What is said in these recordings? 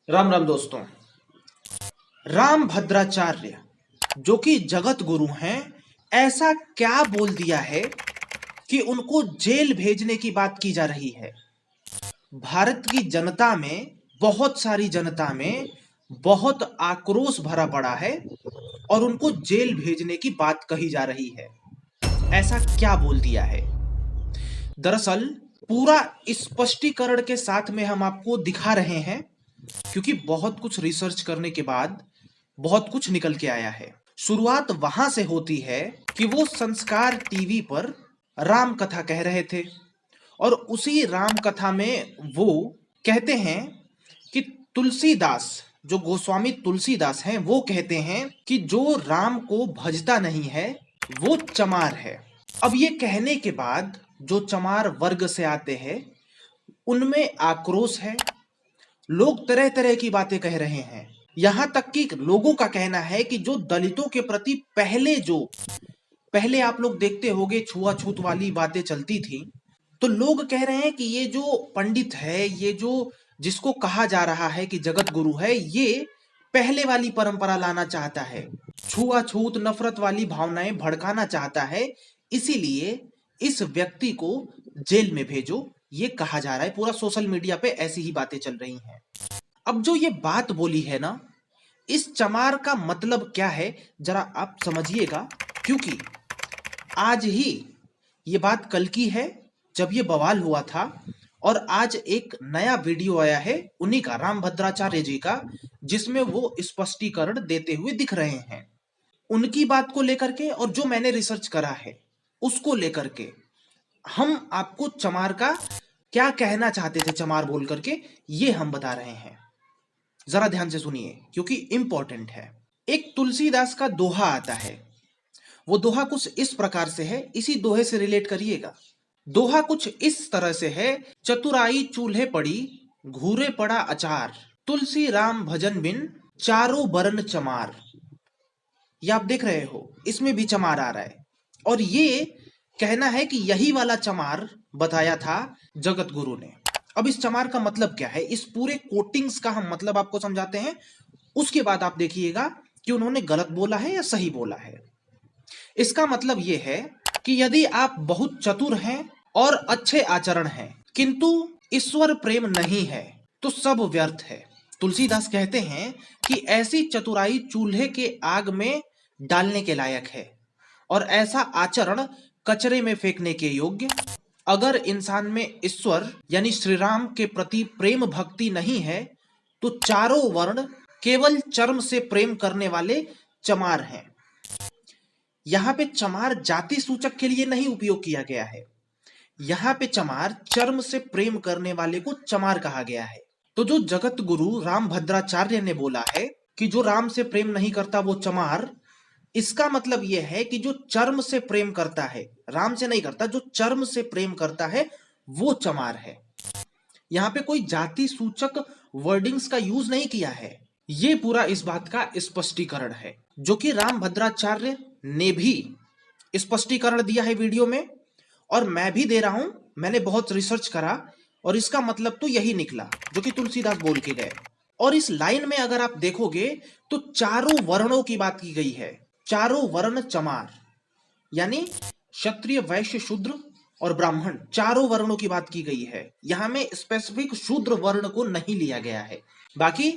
राम राम दोस्तों। राम भद्राचार्य जो कि जगत गुरु हैं, ऐसा क्या बोल दिया है कि उनको जेल भेजने की बात की जा रही है। भारत की जनता में, बहुत सारी जनता में बहुत आक्रोश भरा पड़ा है और उनको जेल भेजने की बात कही जा रही है। ऐसा क्या बोल दिया है? दरअसल पूरा स्पष्टीकरण के साथ में हम आपको दिखा रहे हैं, क्योंकि बहुत कुछ रिसर्च करने के बाद बहुत कुछ निकल के आया है। शुरुआत वहां से होती है कि वो संस्कार टीवी पर राम कथा कह रहे थे और उसी राम कथा में वो कहते हैं कि तुलसीदास, जो गोस्वामी तुलसीदास हैं, वो कहते हैं कि जो राम को भजता नहीं है वो चमार है। अब ये कहने के बाद जो चमार वर्ग से आते हैं उनमें आक्रोश है। लोग तरह तरह की बातें कह रहे हैं। यहां तक कि लोगों का कहना है कि जो दलितों के प्रति पहले आप लोग देखते होंगे छुआछूत वाली बातें चलती थी, तो लोग कह रहे हैं कि ये जो पंडित है, ये जो जिसको कहा जा रहा है कि जगत गुरु है, ये पहले वाली परंपरा लाना चाहता है, छुआछूत नफरत वाली भावनाएं भड़काना चाहता है। इसीलिए इस व्यक्ति को जेल में भेजो, ये कहा जा रहा है। पूरा सोशल मीडिया पे ऐसी ही बातें चल रही हैं। अब जो ये बात बोली है ना, इस चमार का मतलब क्या है जरा आप समझिएगा, क्योंकि आज ही ये बात कल की है जब ये बवाल हुआ था, और आज एक नया वीडियो आया है उन्हीं का, राम भद्राचार्य जी का, जिसमें वो स्पष्टीकरण देते हुए दिख रहे हैं। उनकी बात को लेकर के और जो मैंने रिसर्च करा है उसको लेकर के हम आपको चमार का क्या कहना चाहते थे, चमार बोल करके, ये हम बता रहे हैं। जरा ध्यान से सुनिए क्योंकि इंपॉर्टेंट है। एक तुलसीदास का दोहा आता है, वो दोहा कुछ इस प्रकार से है, इसी दोहे से रिलेट करिएगा। दोहा कुछ इस तरह से है, चतुराई चूल्हे पड़ी, घूरे पड़ा अचार, तुलसी राम भजन बिन, चारों बरन चमार। ये आप देख रहे हो, इसमें भी चमार आ रहा है, और ये कहना है कि यही वाला चमार बताया था जगत गुरु ने। अब इस चमार का मतलब क्या है, इस पूरे कोटिंग्स का हम मतलब आपको समझाते हैं, उसके बाद आप देखिएगा कि उन्होंने गलत बोला है या सही बोला है। इसका मतलब यह है कि यदि आप बहुत चतुर हैं और अच्छे आचरण हैं किंतु ईश्वर प्रेम नहीं है तो सब व्यर्थ है। तुलसीदास कहते हैं कि ऐसी चतुराई चूल्हे के आग में डालने के लायक है और ऐसा आचरण कचरे में फेंकने के योग्य। अगर इंसान में ईश्वर यानी श्री राम के प्रति प्रेम भक्ति नहीं है तो चारों वर्ण केवल चर्म से प्रेम करने वाले चमार हैं। यहां पे चमार जाति सूचक के लिए नहीं उपयोग किया गया है, यहां पे चमार चर्म से प्रेम करने वाले को चमार कहा गया है। तो जो जगत गुरु राम भद्राचार्य ने बोला है कि जो राम से प्रेम नहीं करता वो चमार, इसका मतलब यह है कि जो चर्म से प्रेम करता है, राम से नहीं करता, जो चर्म से प्रेम करता है वो चमार है। यहां पे कोई जाति सूचक वर्डिंग्स का यूज नहीं किया है। ये पूरा इस बात का स्पष्टीकरण है जो कि राम भद्राचार्य ने भी स्पष्टीकरण दिया है वीडियो में, और मैं भी दे रहा हूं। मैंने बहुत रिसर्च करा और इसका मतलब तो यही निकला जो कि तुलसीदास बोल के गए। और इस लाइन में अगर आप देखोगे तो चारों वर्णों की बात की गई है, चारों वर्ण चमार, यानी क्षत्रिय वैश्य शूद्र और ब्राह्मण, चारों वर्णों की बात की गई है। यहां में स्पेसिफिक शूद्र वर्ण को नहीं लिया गया है। बाकी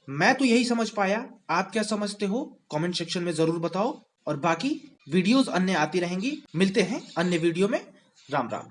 मैं तो यही समझ पाया, आप क्या समझते हो कमेंट सेक्शन में जरूर बताओ, और बाकी वीडियोस अन्य आती रहेंगी। मिलते हैं अन्य वीडियो में। राम राम।